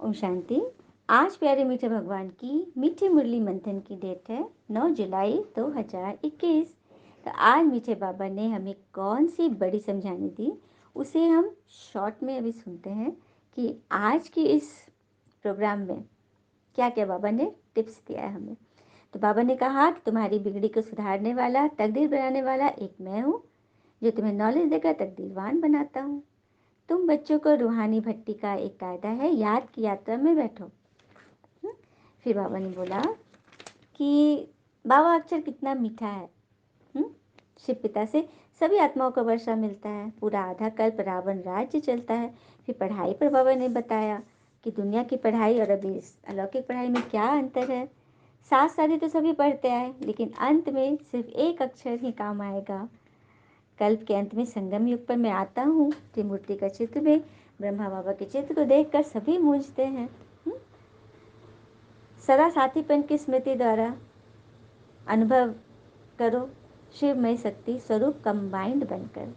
ओम शांति। आज प्यारे मीठे भगवान की मीठी मुरली मंथन की डेट है 9 जुलाई 2021। तो आज मीठे बाबा ने हमें कौन सी बड़ी समझानी दी, उसे हम शॉर्ट में अभी सुनते हैं कि आज की इस प्रोग्राम में क्या क्या बाबा ने टिप्स दिया है हमें। तो बाबा ने कहा कि तुम्हारी बिगड़ी को सुधारने वाला, तकदीर बनाने वाला एक मैं हूँ, जो तुम्हें नॉलेज देकर तकदीरवान बनाता हूँ। तुम बच्चों को रूहानी भट्टी का एक कायदा है, याद की यात्रा में बैठो। फिर बाबा ने बोला कि बाबा अक्षर कितना मीठा है। शिव पिता से सभी आत्माओं को वर्षा मिलता है, पूरा आधा कल्प रावण राज्य चलता है। फिर पढ़ाई पर बाबा ने बताया कि दुनिया की पढ़ाई और अभी अलौकिक पढ़ाई में क्या अंतर है। साथ साथी तो सभी पढ़ते आए, लेकिन अंत में सिर्फ एक अक्षर ही काम आएगा। कल्प के अंत में संगम युग पर मैं आता हूँ। त्रिमूर्ति का चित्र में ब्रह्मा बाबा के चित्र को देखकर सभी मूझते हैं। सदा साथीपन की स्मृति द्वारा अनुभव करो शिवमय शक्ति स्वरूप कंबाइंड बनकर,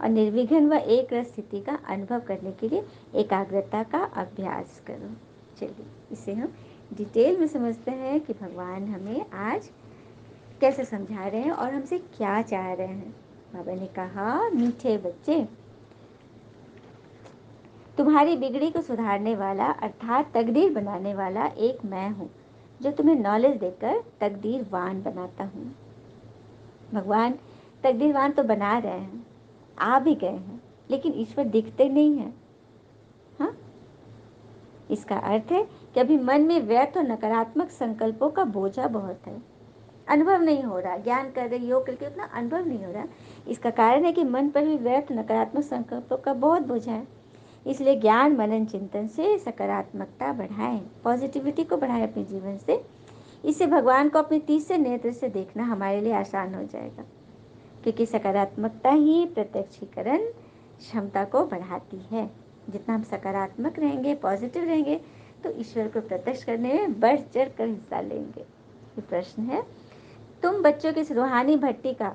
और निर्विघ्न व एक रस स्थिति का अनुभव करने के लिए एकाग्रता का अभ्यास करो। चलिए इसे हम डिटेल में समझते हैं कि भगवान हमें आज कैसे समझा रहे हैं और हमसे क्या चाह रहे हैं। बाबा ने कहा, मीठे बच्चे, तुम्हारी बिगड़ी को सुधारने वाला अर्थात तकदीर बनाने वाला एक मैं हूँ, जो तुम्हें नॉलेज देकर तकदीरवान बनाता हूँ। भगवान तकदीरवान तो बना रहे हैं, आ भी गए हैं, लेकिन ईश्वर दिखते नहीं हैं। हाँ, इसका अर्थ है कि अभी मन में व्यर्थ और नकारात्मक संकल्पों का बोझा बहुत है। अनुभव नहीं हो रहा, ज्ञान कर रहे योग करके उतना अनुभव नहीं हो रहा। इसका कारण है कि मन पर भी व्यर्थ नकारात्मक संकल्पों का बहुत बोझा है। इसलिए ज्ञान मनन चिंतन से सकारात्मकता बढ़ाएं, पॉजिटिविटी को बढ़ाएं अपने जीवन से। इससे भगवान को अपने तीसरे नेत्र से देखना हमारे लिए आसान हो जाएगा, क्योंकि सकारात्मकता ही प्रत्यक्षीकरण क्षमता को बढ़ाती है। जितना हम सकारात्मक रहेंगे, पॉजिटिव रहेंगे, तो ईश्वर को प्रत्यक्ष करने में बढ़ चढ़ कर हिस्सा लेंगे। ये प्रश्न है, तुम बच्चों की इस रूहानी भट्टी का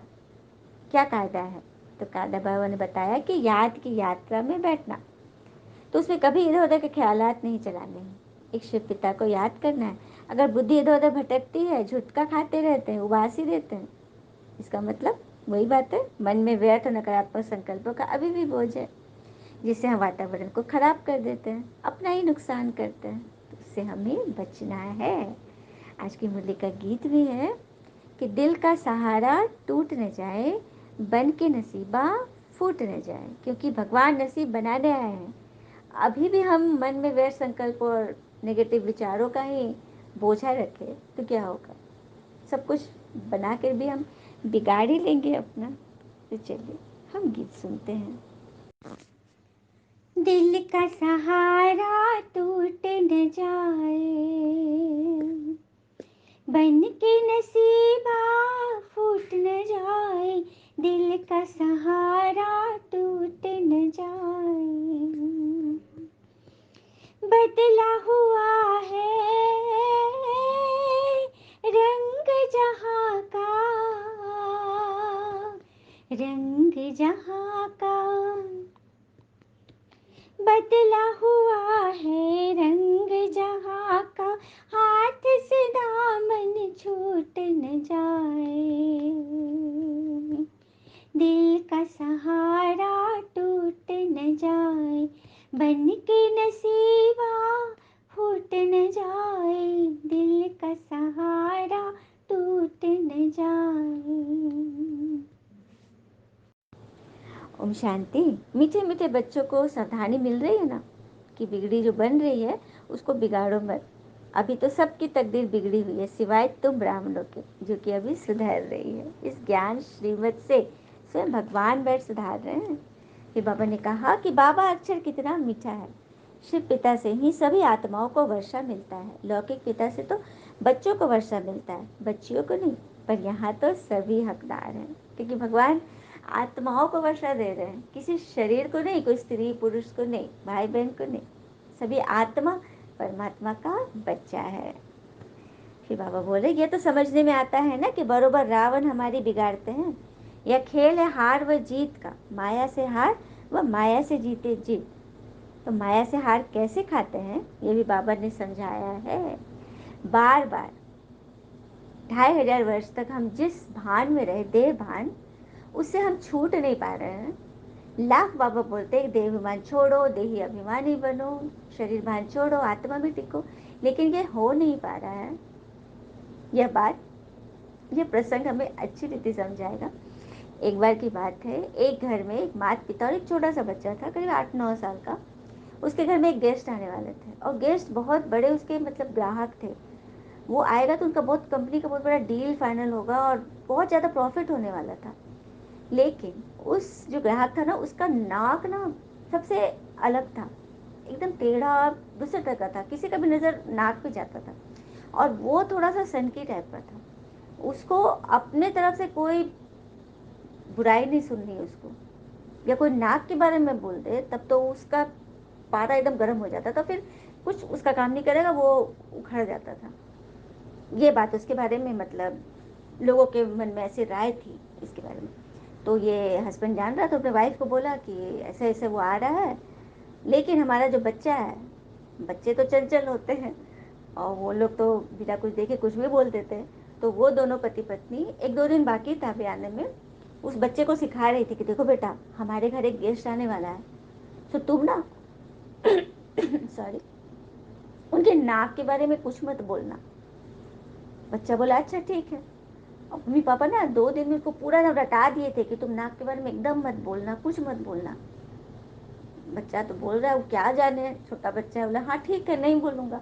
क्या कायदा है? तो कायदा बाबा ने बताया कि याद की यात्रा में बैठना, तो उसमें कभी इधर उधर के ख्यालात नहीं चलाने हैं। एक शिव पिता को याद करना है। अगर बुद्धि इधर उधर भटकती है, झुटका खाते रहते हैं, उबासी देते हैं, इसका मतलब वही बात है, मन में व्यर्थ और नकारात्मक संकल्पों का अभी भी बोझ है, जिससे हम वातावरण को खराब कर देते हैं, अपना ही नुकसान करते हैं। तो उससे हमें बचना है। आज की मुरली का गीत भी है कि दिल का सहारा टूट न जाए, बन के नसीबा फूट न जाए, क्योंकि भगवान नसीब बनाने आए हैं। अभी भी हम मन में व्यर्थ संकल्प और नेगेटिव विचारों का ही बोझा रखें तो क्या होगा? सब कुछ बना कर भी हम बिगाड़ ही लेंगे अपना। तो चलिए हम गीत सुनते हैं। दिल का सहारा टूट न जाए, बन के नसीबा फूट न जाए, दिल का सहारा टूट न जाए। बदला हुआ है रंग जहाँ का, रंग जहाँ का, बदला हुआ है रंग जहाँ का, हाथ से दामन छूट न जाए, दिल का सहारा टूट न जाए, बन के नसीबा फूट न जाए, दिल का सहारा टूट न जाए। ओम शांति। मीठे मीठे बच्चों को सावधानी मिल रही है ना कि बिगड़ी जो बन रही है उसको बिगाड़ो मत। अभी तो सबकी तकदीर बिगड़ी हुई है, सिवाय तुम ब्राह्मणों के, जो कि अभी सुधर रही है। इस ज्ञान श्रीमत से स्वयं भगवान बैठ सुधार रहे हैं। फिर बाबा ने कहा कि बाबा अक्षर कितना मीठा है। शिव पिता से ही सभी आत्माओं को वर्षा मिलता है, लौकिक पिता से तो बच्चों को वर्षा मिलता है, बच्चियों को नहीं। पर यहाँ तो सभी हकदार हैं, क्योंकि भगवान आत्माओं को वर्षा दे रहे हैं, किसी शरीर को नहीं, कोई स्त्री पुरुष को नहीं, भाई बहन को नहीं। सभी आत्मा परमात्मा का बच्चा है। फिर बाबा बोले, ये तो समझने में आता है ना कि बरोबर रावण हमारी बिगाड़ते हैं। यह खेल है हार व जीत का, माया से हार व माया से जीते जीत। तो माया से हार कैसे खाते हैं ये भी बाबा ने समझाया है। बार बार 2500 वर्ष तक हम जिस भान में रहे, देह भान, उससे हम छूट नहीं पा रहे हैं। लाख बाबा बोलते हैं देह अभिमान छोड़ो, देही अभिमानी बनो, शरीर भान छोड़ो, आत्मा में टिको, लेकिन ये हो नहीं पा रहा है। यह बात, ये प्रसंग हमें अच्छी रीति समझाएगा। एक बार की बात है, एक घर में एक माता पिता और एक छोटा सा बच्चा था, करीब 8-9 साल का। उसके घर में एक गेस्ट आने वाले थे, और गेस्ट बहुत बड़े उसके मतलब ग्राहक थे। वो आएगा तो उनका बहुत, कंपनी का बहुत बड़ा डील फाइनल होगा और बहुत ज़्यादा प्रॉफिट होने वाला था। लेकिन उस जो ग्राहक था ना, उसका नाक ना सबसे अलग था, एकदम टेढ़ा, दूसरे तरह का था, किसी का भी नज़र नाक पे जाता था। और वो थोड़ा सा सनकी टाइप का था। उसको अपने तरफ से कोई बुराई नहीं सुननी उसको, या कोई नाक के बारे में बोल दे तब तो उसका पारा एकदम गर्म हो जाता था, फिर कुछ उसका काम नहीं करेगा, वो उखड़ जाता था। ये बात उसके बारे में मतलब लोगों के मन में ऐसी राय थी इसके बारे में। तो ये हस्बैंड जान रहा था, अपने वाइफ को बोला कि ऐसे ऐसे वो आ रहा है, लेकिन हमारा जो बच्चा है, बच्चे तो चंचल होते हैं और वो लोग तो बिना कुछ देखे कुछ भी बोल देते हैं। तो वो दोनों पति पत्नी, 1-2 दिन बाकी था अभी आने में, उस बच्चे को सिखा रही थी कि देखो बेटा, हमारे घर एक गेस्ट आने वाला है, तो तुम ना सॉरी, उनके नाक के बारे में कुछ मत बोलना। बच्चा बोला अच्छा ठीक है। और मम्मी पापा ना 2 दिन में उसको पूरा ना रटा दिए थे कि तुम नाक के बारे में एकदम मत बोलना, कुछ मत बोलना। बच्चा तो बोल रहा है, वो क्या जाने, छोटा बच्चा है, बोला हाँ ठीक है, नहीं बोलूंगा।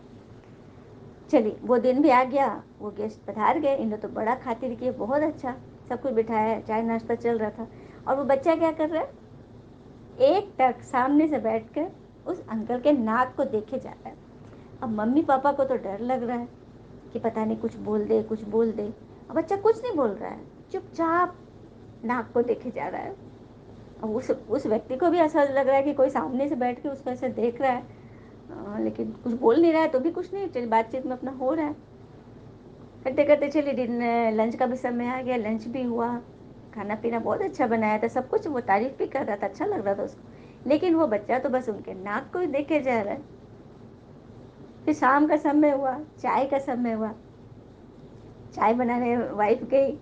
चलिए वो दिन भी आ गया, वो गेस्ट पधार गए, इन्होंने तो बड़ा खातिर किए, बहुत अच्छा सब कुछ बिठाया, चाय नाश्ता चल रहा था। और वो बच्चा क्या कर रहा है, एक टक सामने से बैठकर उस अंकल के नाक को देखे जा रहा है। अब मम्मी पापा को तो डर लग रहा है कि पता नहीं कुछ बोल दे, कुछ बोल दे। अब बच्चा कुछ नहीं बोल रहा है, चुपचाप नाक को देखे जा रहा है। अब उस व्यक्ति को भी ऐसा लग रहा है कि कोई सामने से बैठ के उसको ऐसे देख रहा है, लेकिन कुछ बोल नहीं रहा है, तो भी कुछ नहीं, चलिए बातचीत में अपना हो रहा है। करते करते चलिए डिनर, लंच का भी समय आ गया, लंच भी हुआ, खाना पीना बहुत अच्छा बनाया था, सब कुछ वो तारीफ भी कर रहा था, अच्छा लग रहा था उसको। लेकिन वो बच्चा तो बस उनके नाक को ही देखे जा रहा है। फिर शाम का समय हुआ, चाय का समय हुआ, चाय बनाने वाइफ गई,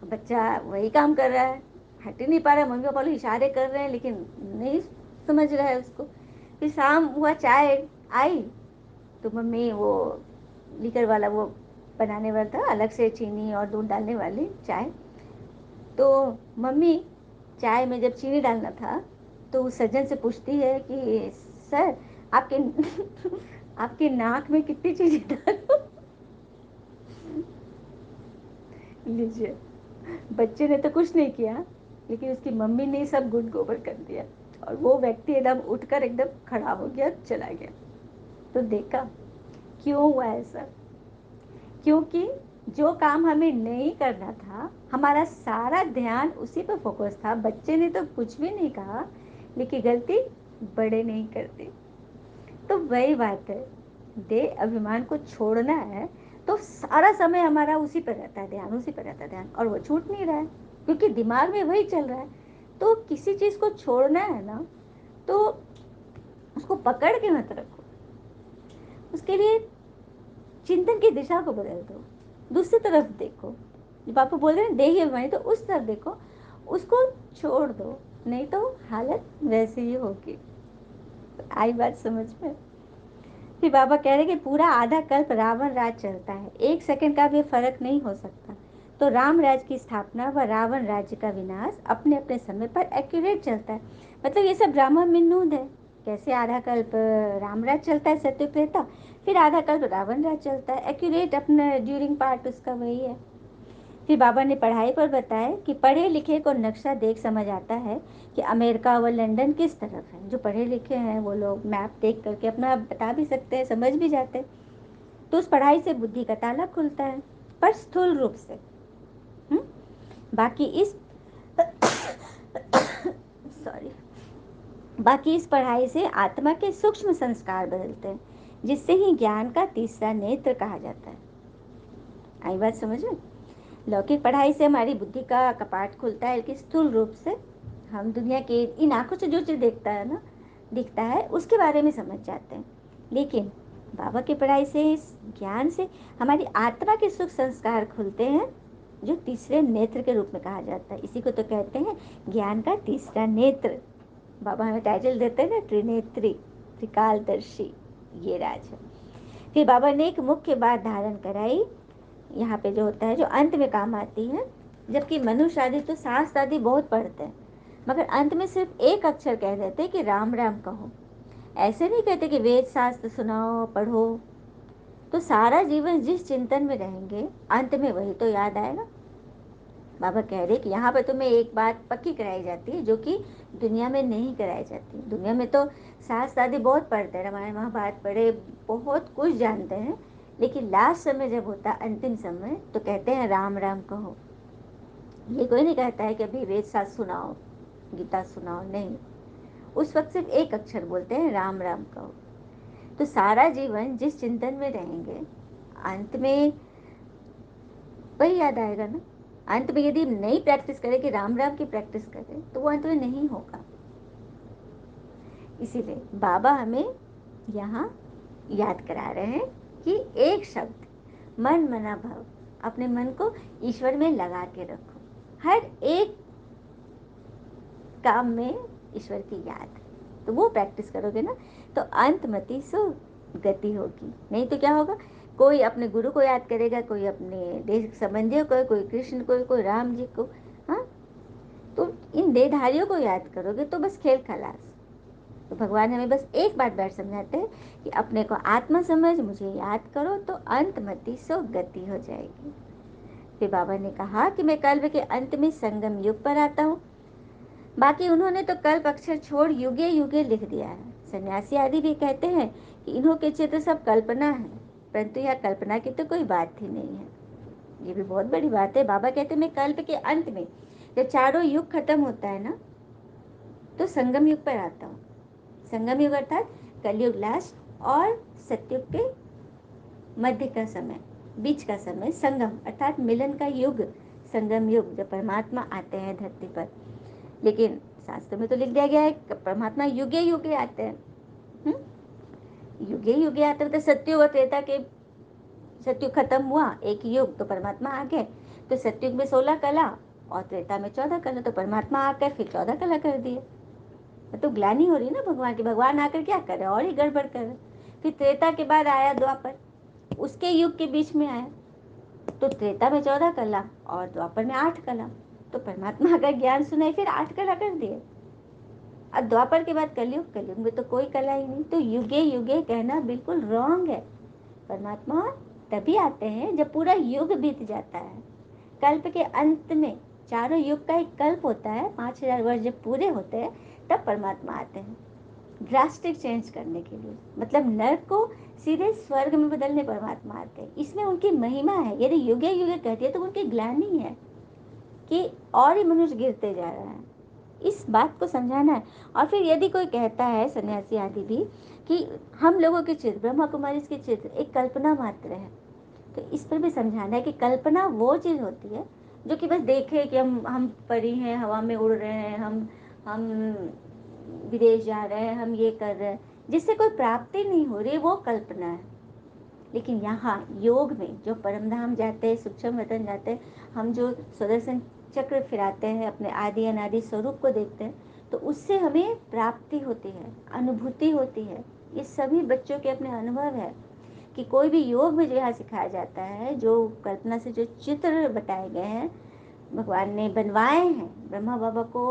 बच्चा वही काम कर रहा है, हट ही नहीं पा रहा है, मम्मी पापा लोग इशारे कर रहे हैं लेकिन नहीं समझ रहा है उसको। फिर शाम हुआ, चाय आई, तो मम्मी वो लीकर वाला वो बनाने वाला था, अलग से चीनी और दूध डालने वाली चाय। तो मम्मी चाय में जब चीनी डालना था, तो उस सज्जन से पूछती है कि सर आपके आपके नाक में कितनी चीनी डालूं। लीजिए, बच्चे ने तो कुछ नहीं किया, लेकिन उसकी मम्मी ने सब गुड़ गोबर कर दिया, और वो व्यक्ति एकदम उठकर एकदम खड़ा हो गया, चला गया। तो देखा क्यों हुआ ऐसा, क्योंकि जो काम हमें नहीं करना था, हमारा सारा ध्यान उसी पर फोकस था। बच्चे ने तो कुछ भी नहीं कहा, लेकिन गलती बड़े नहीं करते। तो वही बात है, देह अभिमान को छोड़ना है तो सारा समय हमारा उसी पर रहता है ध्यान, उसी पर रहता है ध्यान, और वो छूट नहीं रहा है क्योंकि दिमाग में वही चल रहा है। तो किसी चीज को छोड़ना है ना, तो उसको पकड़ के मत रखो, उसके लिए चिंतन की दिशा को बदल दो, दूसरी तरफ देखो। जब आपको बोल रहे हैं देही अभिमानी, तो उस तरफ देखो, उसको छोड़ दो, नहीं तो हालत वैसी ही होगी। आई बात समझ में? फिर बाबा कह रहे कि पूरा आधा कल्प रावण राज चलता है, 1 सेकंड का भी फर्क नहीं हो सकता। तो राम राज की स्थापना व रावण राज्य का विनाश अपने अपने समय पर एक्यूरेट चलता है। मतलब ये सब ड्रामा में नूंद है। कैसे आधा कल्प राम राज चलता है, सत्य त्रेता, फिर आधा कल्प रावण राज चलता है, एक्यूरेट अपना ड्यूरिंग पार्ट उसका वही है। फिर बाबा ने पढ़ाई पर बताया कि पढ़े लिखे को नक्शा देख समझ आता है कि अमेरिका व लंदन किस तरफ है। जो पढ़े लिखे हैं वो लोग मैप देख करके अपना बता भी सकते हैं, समझ भी जाते हैं। तो उस पढ़ाई से बुद्धि का ताला खुलता है, पर स्थूल रूप से। हुँ? बाकी इस सॉरी, बाकी इस पढ़ाई से आत्मा के सूक्ष्म संस्कार बदलते हैं, जिससे ही ज्ञान का तीसरा नेत्र कहा जाता है। आई बात समझ में? लौकिक पढ़ाई से हमारी बुद्धि का कपाट खुलता है, लेकिन स्थूल रूप से हम दुनिया के इन आंखों से जो चीज़ देखता है ना, दिखता है उसके बारे में समझ जाते हैं। लेकिन बाबा की पढ़ाई से, इस ज्ञान से हमारी आत्मा के सुख संस्कार खुलते हैं, जो तीसरे नेत्र के रूप में कहा जाता है। इसी को तो कहते हैं ज्ञान का तीसरा नेत्र। बाबा हमें टाइटल देते हैं ना, त्रिनेत्री, त्रिकालदर्शी, ये राज है। फिर बाबा ने एक मुख्य बात धारण कराई, यहाँ पे जो होता है, जो अंत में काम आती है। जबकि मनुष्य आदि तो शास्त्र आदि बहुत पढ़ते हैं, मगर अंत में सिर्फ एक अक्षर कह देते कि राम राम कहो। ऐसे नहीं कहते कि वेद शास्त्र सुनाओ पढ़ो। तो सारा जीवन जिस चिंतन में रहेंगे, अंत में वही तो याद आएगा। बाबा कह रहे कि यहाँ पर तुम्हें एक बात पक्की कराई जाती है, जो कि दुनिया में नहीं कराई जाती। दुनिया में तो शास्त्र आदि बहुत पढ़ते हैं, रामायण महाभारत पढ़े, बहुत कुछ जानते हैं, लेकिन लास्ट समय जब होता, अंतिम समय, तो कहते हैं राम राम कहो। ये कोई नहीं कहता है कि अभी वेद शास्त्र सुनाओ, गीता सुनाओ, नहीं। उस वक्त सिर्फ एक अक्षर बोलते हैं, राम राम कहो। तो सारा जीवन जिस चिंतन में रहेंगे, अंत में वही याद आएगा ना। अंत में यदि नहीं प्रैक्टिस करें कि राम राम की प्रैक्टिस करें, तो वो अंत में नहीं होगा। इसीलिए बाबा हमें यहाँ याद करा रहे हैं कि एक शब्द, मन मना भव, अपने मन को ईश्वर में लगा के रखो। हर एक काम में ईश्वर की याद, तो वो प्रैक्टिस करोगे ना, तो अंत मति सो गति होगी। नहीं तो क्या होगा, कोई अपने गुरु को याद करेगा, कोई अपने देश संबंधियों को, कोई कृष्ण को, कोई राम जी को। हाँ, तो इन देहधारियों को याद करोगे तो बस खेल खलास। तो भगवान हमें बस एक बात बैठ समझाते हैं कि अपने को आत्मा समझ, मुझे याद करो, तो अंत मति सो गति हो जाएगी। फिर बाबा ने कहा कि मैं कल्प के अंत में संगम युग पर आता हूँ। बाकी उन्होंने तो कल्प अक्षर छोड़ युगे युगे लिख दिया है। सन्यासी आदि भी कहते हैं कि इन्हों के चित्र सब कल्पना है, परंतु यह कल्पना की तो कोई बात ही नहीं है। ये भी बहुत बड़ी बात है। बाबा कहते हैं मैं कल्प के अंत में, जब चारों युग खत्म होता है ना, तो संगम युग पर आता हूँ। संगम युग अर्थात कलयुग लास्ट और सतयुग के मध्य का समय, बीच का समय, संगम अर्थात मिलन का युग, संगम युग, जब परमात्मा आते हैं धरती पर। लेकिन शास्त्र में तो लिख दिया गया है परमात्मा युगे युगे आते हैं। युगे युगे आते हैं, तो सतयुग और त्रेता के, सतयुग खत्म हुआ, एक युग, तो परमात्मा आ गए। तो सतयुग में 16 कला और त्रेता में 14 कला, तो परमात्मा आकर फिर 14 कला कर दिए। तो ग्लानि हो रही ना भगवान की, भगवान आकर क्या करे, और ही गड़बड़ करे। फिर त्रेता के बाद आया द्वापर, उसके युग के बीच में आया, तो त्रेता में 14 कला और द्वापर में 8 कला। तो परमात्मा का ज्ञान सुनाई, फिर 8 कला कर दिए। अब द्वापर के बाद कलयुग, कलयुग में तो कोई कला ही नहीं। तो युगे युगे कहना बिल्कुल रॉन्ग है। परमात्मा तभी आते हैं जब पूरा युग बीत जाता है। कल्प के अंत में, चारों युग का एक कल्प होता है, 5000 वर्ष जब पूरे होते हैं, तब परमात्मा आते हैं ड्रास्टिक चेंज करने के लिए। मतलब नर्क को सीधे स्वर्ग में बदलने परमात्मा आते हैं। इसमें उनकी महिमा है। यदि युगे युगे कहती है तो उनकी ग्लानि है कि और ही मनुष्य गिरते जा रहा है। इस बात को समझाना है। और फिर यदि कोई कहता है, सन्यासी आदि भी, कि हम लोगों के चित्र, ब्रह्मा कुमारी के चित्र एक कल्पना मात्र है, तो इस पर भी समझाना है कि कल्पना वो चीज़ होती है जो कि बस देखे कि हम परी हैं, हवा में उड़ रहे हैं, हम विदेश जा रहे हैं, हम ये कर रहे हैं, जिससे कोई प्राप्ति नहीं हो रही, वो कल्पना है। लेकिन यहाँ योग में जो परमधाम जाते हैं, सूक्ष्म वतन जाते हैं, हम जो सुदर्शन चक्र फिराते हैं, अपने आदि अनादि स्वरूप को देखते हैं, तो उससे हमें प्राप्ति होती है, अनुभूति होती है। ये सभी बच्चों के अपने अनुभव है कि कोई भी योग में जो यहाँ सिखाया जाता है, जो कल्पना से जो चित्र बताए गए हैं, भगवान ने बनवाए हैं, ब्रह्मा बाबा को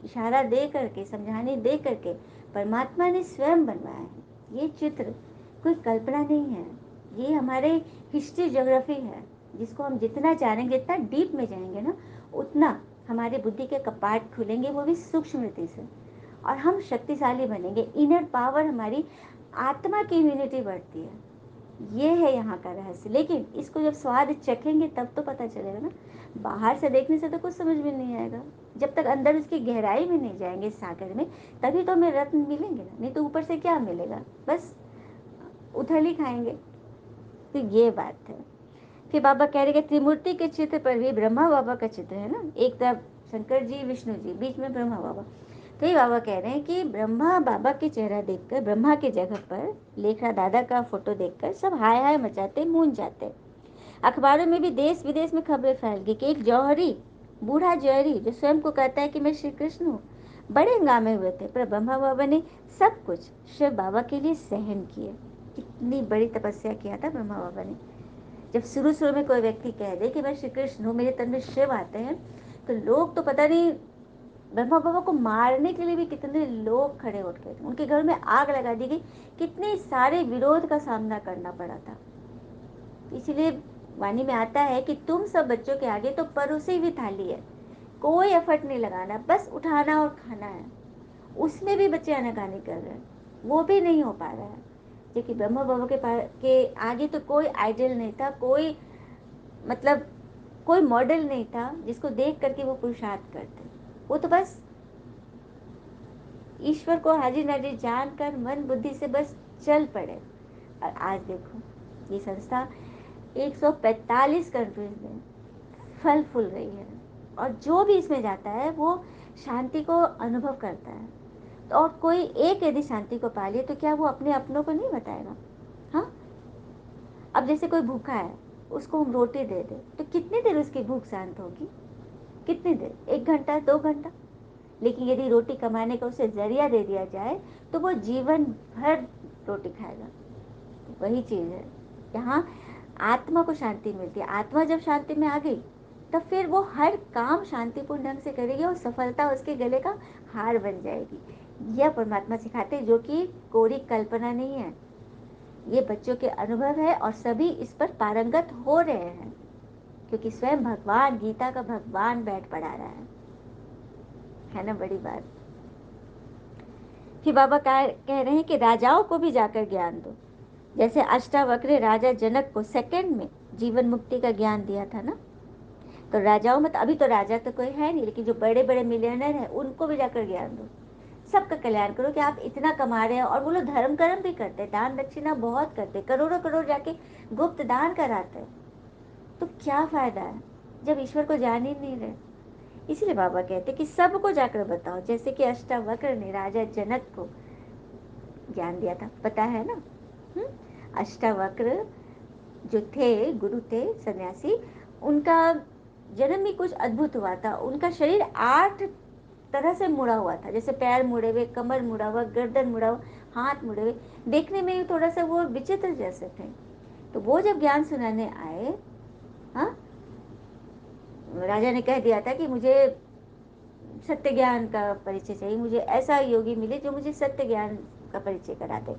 इशारा दे करके, समझाने दे करके परमात्मा ने स्वयं बनवाया है। ये चित्र कोई कल्पना नहीं है, ये हमारे हिस्ट्री ज्योग्राफी है, जिसको हम जितना जानेंगे, जितना डीप में जाएंगे ना, उतना हमारे बुद्धि के कपाट खुलेंगे, वो भी सूक्ष्म रीति से, और हम शक्तिशाली बनेंगे। इनर पावर, हमारी आत्मा की इम्यूनिटी बढ़ती है। ये है यहाँ का रहस्य। लेकिन इसको जब स्वाद चखेंगे तब तो पता चलेगा ना। बाहर से देखने से तो कुछ समझ में नहीं आएगा। जब तक अंदर उसकी गहराई में नहीं जाएंगे, सागर में, तभी तो हमें रत्न मिलेंगे ना। नहीं तो ऊपर से क्या मिलेगा, बस उथल ही खाएंगे। तो ये बात है। फिर बाबा कह रहे कि त्रिमूर्ति के चित्र पर भी ब्रह्मा बाबा का चित्र है ना, एक तरफ शंकर जी, विष्णु जी, बीच में ब्रह्मा बाबा। तो ये बाबा कह रहे हैं कि ब्रह्मा बाबा के चेहरा देखकर, ब्रह्मा की जगह पर लेखा दादा का फोटो देखकर सब हाय हाय मचाते, मूंज जाते। अखबारों में भी देश विदेश में खबरें फैल गई कि एक जौहरी, बूढ़ा जौहरी जो स्वयं को कहता है कि मैं श्री कृष्ण हूँ। बड़े हंगामे हुए थे, पर ब्रह्मा बाबा ने सब कुछ शिव बाबा के लिए सहन किए। कितनी बड़ी तपस्या किया था ब्रह्मा बाबा ने। जब शुरू शुरू में कोई व्यक्ति कह दे कि मैं श्री कृष्ण हूँ, मेरे तन में शिव आते हैं, तो लोग तो पता नहीं, ब्रह्मा बाबा को मारने के लिए भी कितने लोग खड़े उठ गए थे, उनके घर में आग लगा दी गई, कितने सारे विरोध का सामना करना पड़ा था। इसलिए वाणी में आता है कि तुम सब बच्चों के आगे तो परोसी हुई थाली है, कोई एफर्ट नहीं लगाना, बस उठाना और खाना है। उसमें भी बच्चे आनाकानी कर रहे हैं, वो भी नहीं हो पा रहा है। क्योंकि ब्रह्मा बाबा के आगे तो कोई आइडल नहीं था, कोई मतलब कोई मॉडल नहीं था जिसको देख करके वो पुरुषार्थ करते। वो तो बस ईश्वर को हाजिर नाजिर जानकर मन बुद्धि से बस चल पड़े। और आज देखो ये संस्था 145 कंट्रीज में फल फूल रही है, और जो भी इसमें जाता है वो शांति को अनुभव करता है। तो और कोई एक यदि शांति को पा ले तो क्या वो अपने अपनों को नहीं बताएगा? हाँ, अब जैसे कोई भूखा है, उसको हम रोटी दे दे तो कितनी देर उसकी भूख शांत होगी? कितनी देर? 1 घंटा, 2 घंटा। लेकिन यदि रोटी कमाने का उसे जरिया दे दिया जाए तो वो जीवन भर रोटी खाएगा। तो वही चीज़ है, यहाँ आत्मा को शांति मिलती है। आत्मा जब शांति में आ गई तब फिर वो हर काम शांतिपूर्ण ढंग से करेगी और सफलता उसके गले का हार बन जाएगी। यह परमात्मा सिखाते हैं, जो कि कोरी कल्पना नहीं है, ये बच्चों के अनुभव है और सभी इस पर पारंगत हो रहे हैं, क्योंकि स्वयं भगवान, गीता का भगवान बैठ पढ़ा रहा है ना? बड़ी बात। फिर बाबा कह रहे हैं कि राजाओं को भी जाकर ज्ञान दो। जैसे अष्टावक्र राजा जनक को सेकंड में जीवन मुक्ति का ज्ञान दिया था ना, तो राजाओं में तो अभी तो राजा तो कोई है नहीं, लेकिन जो बड़े बड़े मिलियनर हैं उनको भी जाकर ज्ञान दो। सबका कल्याण करो कि आप इतना कमा रहे हैं, और वो लोग धर्म कर्म भी करते, दान दक्षिणा बहुत करते, करोड़ों करोड़ जाके गुप्त दान कराते हैं। तो क्या फायदा है जब ईश्वर को जान ही नहीं रहे? इसलिए बाबा कहते कि सबको जाकर बताओ, जैसे कि अष्टावक्र ने राजा जनक को ज्ञान दिया था, पता है ना? अष्टावक्र जो थे, गुरु थे, सन्यासी, उनका जन्म ही कुछ अद्भुत हुआ था। उनका शरीर 8 तरह से मुड़ा हुआ था, जैसे पैर मुड़े हुए, कमर मुड़ा हुआ, गर्दन मुड़ा हुआ, हाथ मुड़े हुए, देखने में थोड़ा सा वो विचित्र जैसे थे। तो वो जब ज्ञान सुनाने आए, हाँ, राजा ने कह दिया था कि मुझे सत्य ज्ञान का परिचय चाहिए, मुझे ऐसा योगी मिले जो मुझे सत्य ज्ञान का परिचय करा दे।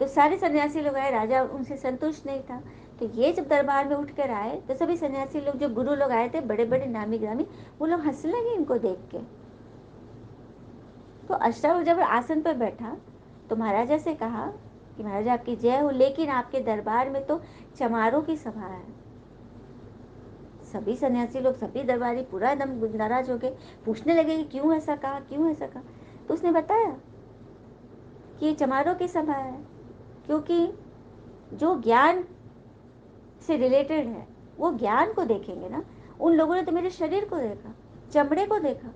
तो सारे सन्यासी लोग आए, राजा उनसे संतुष्ट नहीं था। तो ये जब दरबार में उठ कर आए तो सभी सन्यासी लोग, जो गुरु लोग आए थे, बड़े बड़े नामी ग्रामी, वो लोग हंसने लगे इनको देख के। तो अष्टावक्र जब आसन पर बैठा तो महाराजा से कहा कि महाराजा आपकी जय हो, लेकिन आपके दरबार में तो चमारों की सभा है। सभी सन्यासी लोग, सभी दरबारी पूरा एकदम नाराज हो गए, पूछने लगे कि क्यों ऐसा कहा, क्यों ऐसा कहा? तो उसने बताया कि ये चमारों की सभा है, क्योंकि जो ज्ञान से रिलेटेड है वो ज्ञान को देखेंगे ना। उन लोगों ने तो मेरे शरीर को देखा, चमड़े को देखा,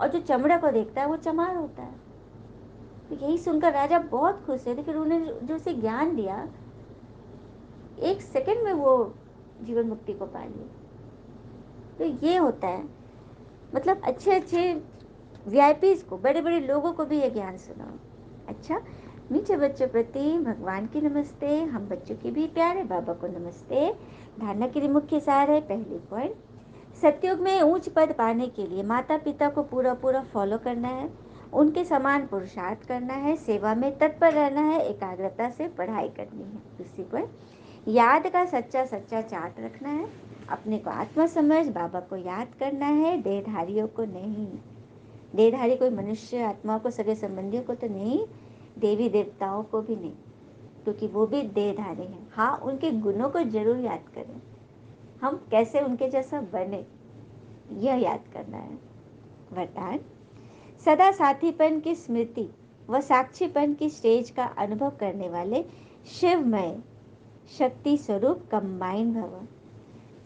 और जो चमड़ा को देखता है वो चमार होता है। तो यही सुनकर राजा बहुत खुश थे। फिर उन्होंने जो उसे ज्ञान दिया, 1 सेकंड में वो जीवन मुक्ति को पा लिया। तो ये होता है, मतलब अच्छे अच्छे वीआईपीज को, बड़े बड़े लोगों को भी ये ज्ञान सुनाओ। अच्छा, मीठे बच्चों प्रति भगवान की नमस्ते, हम बच्चों के भी प्यारे बाबा को नमस्ते। धारणा के लिए मुख्य सार है, पहली पॉइंट, सतयुग में उच्च पद पाने के लिए माता पिता को पूरा पूरा फॉलो करना है, उनके समान पुरुषार्थ करना है, सेवा में तत्पर रहना है, एकाग्रता से पढ़ाई करनी है। दूसरी पॉइंट, याद का सच्चा सच्चा चार्ट रखना है, अपने को आत्मा समझ बाबा को याद करना है, देहधारियों को नहीं। देहधारी कोई मनुष्य आत्माओं को, सगे संबंधियों को तो नहीं, देवी देवताओं को भी नहीं, क्योंकि वो भी देहधारी हैं। हाँ, उनके गुणों को जरूर याद करें, हम कैसे उनके जैसा बने यह याद करना है। वरदान, सदा साथीपन की स्मृति व साक्षीपन की स्टेज का अनुभव करने वाले शिवमय शक्ति स्वरूप कंबाइन भव।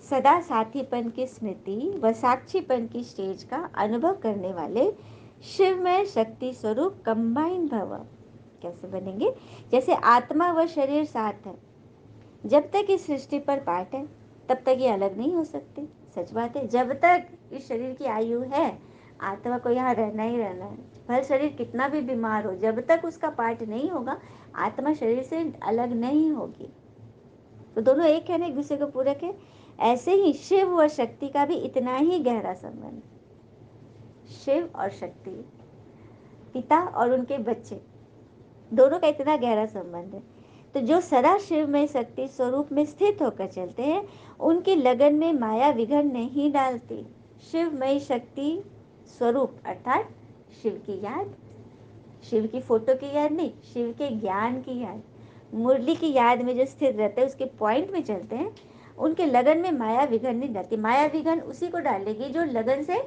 सदा साथीपन की स्मृति व साक्षीपन की स्टेज का अनुभव करने वाले शिव में शक्ति स्वरूप कंबाइन भव कैसे बनेंगे? जैसे आत्मा व शरीर साथ है, जब तक इस सृष्टि पर पाठ है तब तक ये अलग नहीं हो सकते। सच बात है, जब तक इस शरीर की आयु है आत्मा को यहाँ रहना ही रहना है। भले शरीर कितना भी बीमार हो, जब तक उसका पाठ नहीं होगा आत्मा शरीर से अलग नहीं होगी। तो दोनों एक है ना, एक दूसरे को पूरक है। ऐसे ही शिव व शक्ति का भी इतना ही गहरा संबंध। शिव और शक्ति, पिता और उनके बच्चे, दोनों का इतना गहरा संबंध है। तो जो सदा शिव में शक्ति स्वरूप में स्थित होकर चलते हैं उनकी लगन में माया विघ्न नहीं डालती। शिव में शक्ति स्वरूप अर्थात शिव की याद, शिव की फोटो की याद नहीं, शिव के ज्ञान की याद, मुरली की याद में जो स्थित रहते हैं, उसके पॉइंट में चलते हैं, उनके लगन में माया विघ्न नहीं डालती। माया विघ्न उसी को डालेगी जो लगन से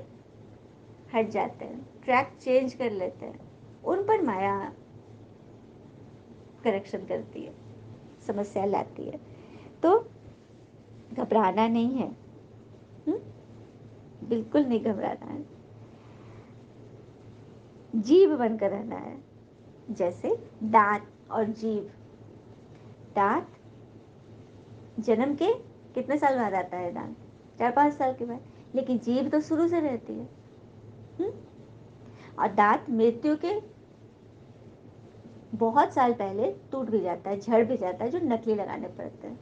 हट जाते हैं, ट्रैक चेंज कर लेते हैं, उन पर माया करेक्शन करती है, समस्या लाती है। तो घबराना नहीं है, बिल्कुल नहीं घबराना है, जीभ बनकर रहना है। जैसे दांत और जीभ, दांत जन्म के कितने साल बाद आता है दांत? 4-5 साल के बाद। लेकिन जीभ तो शुरू से रहती है। हुँ? और दांत मृत्यु के बहुत साल पहले टूट भी जाता है, झड़ भी जाता है, जो नकली लगाने पड़ते हैं।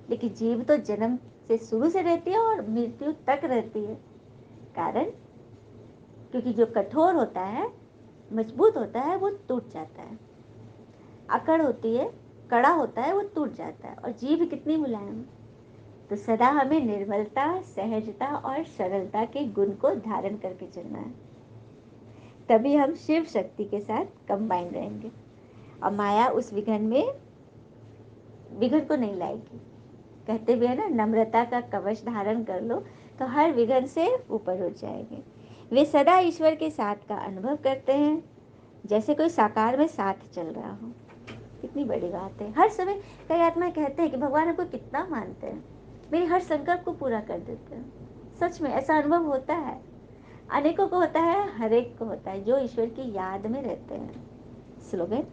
लेकिन जीभ तो जन्म से शुरू से रहती है और मृत्यु तक रहती है। कारण क्योंकि जो कठोर होता है, मजबूत होता है, वो टूट जाता है। अकड़ होती है, कड़ा होता है, वो टूट जाता है। और जीभ कितनी मुलायम। तो सदा हमें निर्मलता, सहजता और सरलता के गुण को धारण करके चलना है, तभी हम शिव शक्ति के साथ कंबाइन रहेंगे और माया उस विघन को नहीं लाएगी। कहते भी है ना, नम्रता का कवच धारण कर लो तो हर विघन से ऊपर हो जाएंगे। वे सदा ईश्वर के साथ का अनुभव करते हैं, जैसे कोई साकार में साथ चल रहा हो। कितनी बड़ी बात है। हर समय कई आत्मा कहते हैं कि भगवान हमको कितना मानते हैं, मेरी हर संकल्प को पूरा कर देते हैं। सच में ऐसा अनुभव होता है, अनेकों को होता है, हर एक को होता है जो ईश्वर की याद में रहते हैं। स्लोगन,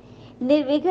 निर्विघ्न